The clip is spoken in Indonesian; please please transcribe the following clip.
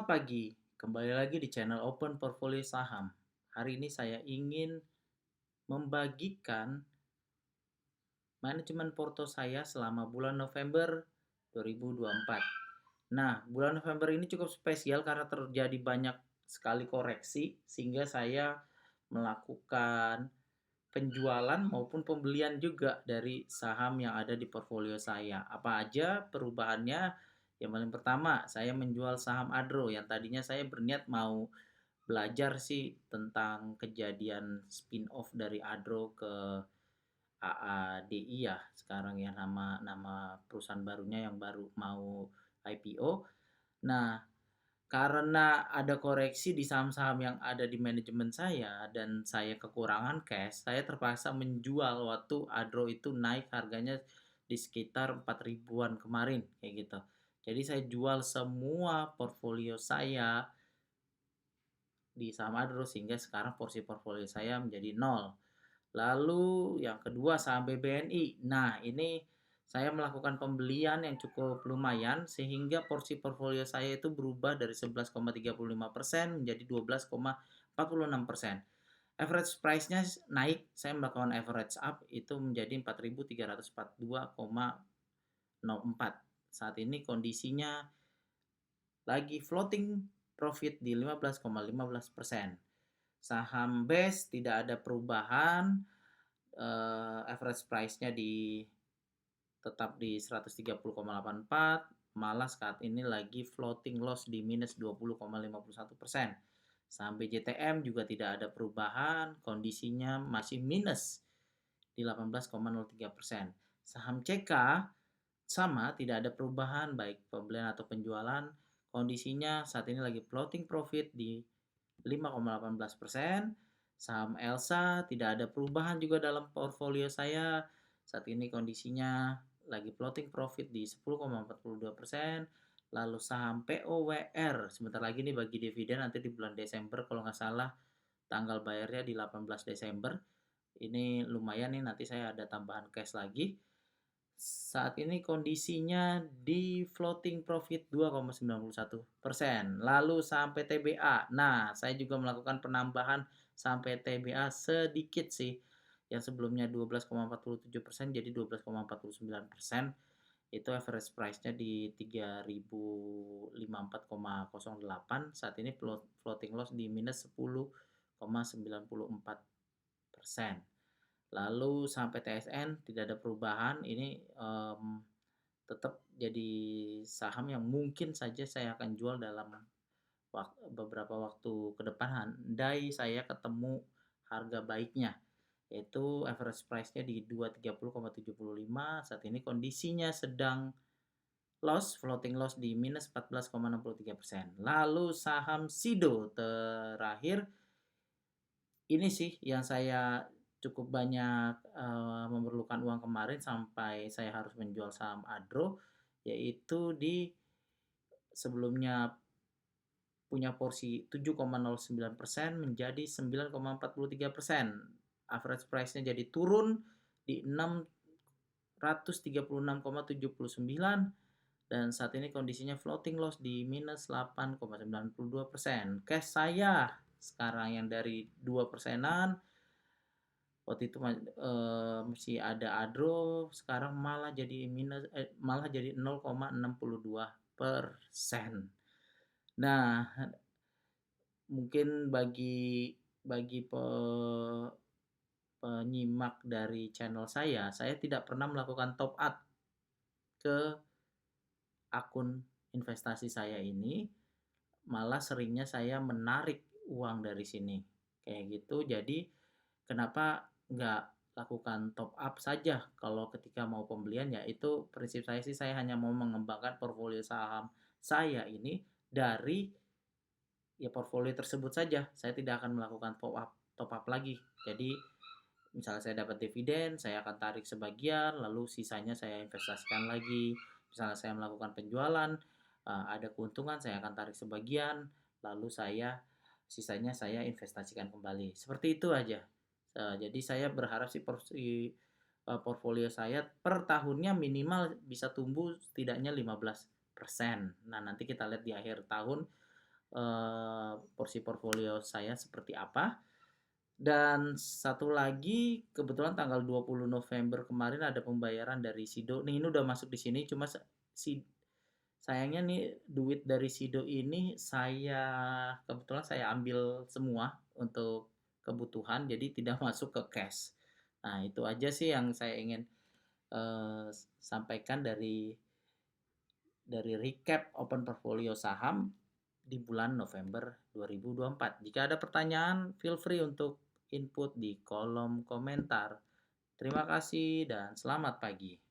Selamat pagi, kembali lagi di channel Open Portfolio Saham. Hari ini saya ingin membagikan manajemen porto saya selama bulan November 2024. Nah, bulan November ini cukup spesial karena terjadi banyak sekali koreksi sehingga saya melakukan penjualan maupun pembelian juga dari saham yang ada di portfolio saya. Apa aja perubahannya? Yang paling pertama, saya menjual saham Adro yang tadinya saya berniat mau belajar sih tentang kejadian spin-off dari Adro ke AADI ya sekarang ya nama nama perusahaan barunya yang baru mau IPO. Nah, karena ada koreksi di saham-saham yang ada di manajemen saya dan saya kekurangan cash, saya terpaksa menjual waktu Adro itu naik harganya di sekitar 4 ribuan kemarin kayak gitu. Jadi saya jual semua portfolio saya di saham Adro sehingga sekarang porsi portfolio saya menjadi nol. Lalu yang kedua saham BBNI. Nah, ini saya melakukan pembelian yang cukup lumayan sehingga porsi portfolio saya itu berubah dari 11,35% menjadi 12,46%. Average price-nya naik, saya melakukan average up itu menjadi 4.342,04. Saat ini kondisinya lagi floating profit di 15,15%. Saham BES tidak ada perubahan, average price-nya tetap di 130,84, malah saat ini lagi floating loss di minus 20,51%. Saham BJTM juga tidak ada perubahan, kondisinya masih minus di 18,03%. Saham CK sama, tidak ada perubahan baik pembelian atau penjualan. Kondisinya saat ini lagi floating profit di 5,18%. Saham Elsa tidak ada perubahan juga dalam portfolio saya. Saat ini kondisinya lagi floating profit di 10,42%. Lalu saham POWR sebentar lagi nih bagi dividen nanti di bulan Desember kalau nggak salah tanggal bayarnya di 18 Desember. Ini lumayan nih nanti saya ada tambahan cash lagi. Saat ini kondisinya di floating profit 2,91%. Lalu sampai TBA. Nah, saya juga melakukan penambahan sampai TBA sedikit sih. Yang sebelumnya 12,47% jadi 12,49%. Itu average price-nya di 3.054,08. Saat ini floating loss di minus 10,94%. Lalu sampai TSN tidak ada perubahan, ini tetap jadi saham yang mungkin saja saya akan jual dalam beberapa waktu ke depan. Andai saya ketemu harga baiknya, yaitu average price-nya di 230,75. Saat ini kondisinya sedang floating loss di minus 14,63%. Lalu saham Sido terakhir, ini sih yang saya cukup banyak memerlukan uang kemarin sampai saya harus menjual saham Adro, yaitu di sebelumnya punya porsi 7,09% menjadi 9,43%. Average price-nya jadi turun di 636,79 dan saat ini kondisinya floating loss di minus 8,92%. Cash saya sekarang yang dari 2%-an waktu itu masih ada Adro, sekarang malah jadi 0,62%. Nah, mungkin bagi penyimak dari channel saya tidak pernah melakukan top up ke akun investasi saya ini, malah seringnya saya menarik uang dari sini kayak gitu. Jadi kenapa nggak lakukan top up saja kalau ketika mau pembelian, ya itu prinsip saya sih, saya hanya mau mengembangkan portfolio saham saya ini dari ya portfolio tersebut saja. Saya tidak akan melakukan top up lagi. Jadi misalnya saya dapat dividen, saya akan tarik sebagian, lalu sisanya saya investasikan lagi. Misalnya saya melakukan penjualan, ada keuntungan, saya akan tarik sebagian, lalu sisanya saya investasikan kembali. Seperti itu aja. Jadi saya berharap sih portfolio saya per tahunnya minimal bisa tumbuh setidaknya 15%. Nah, nanti kita lihat di akhir tahun porsi portfolio saya seperti apa. Dan satu lagi kebetulan tanggal 20 November kemarin ada pembayaran dari Sido. Nih ini udah masuk di sini cuma si sayangnya nih duit dari Sido ini kebetulan saya ambil semua untuk kebutuhan jadi tidak masuk ke cash. Nah, itu aja sih yang saya ingin sampaikan dari recap open portfolio saham di bulan November 2024. Jika ada pertanyaan, feel free untuk input di kolom komentar. Terima kasih dan selamat pagi.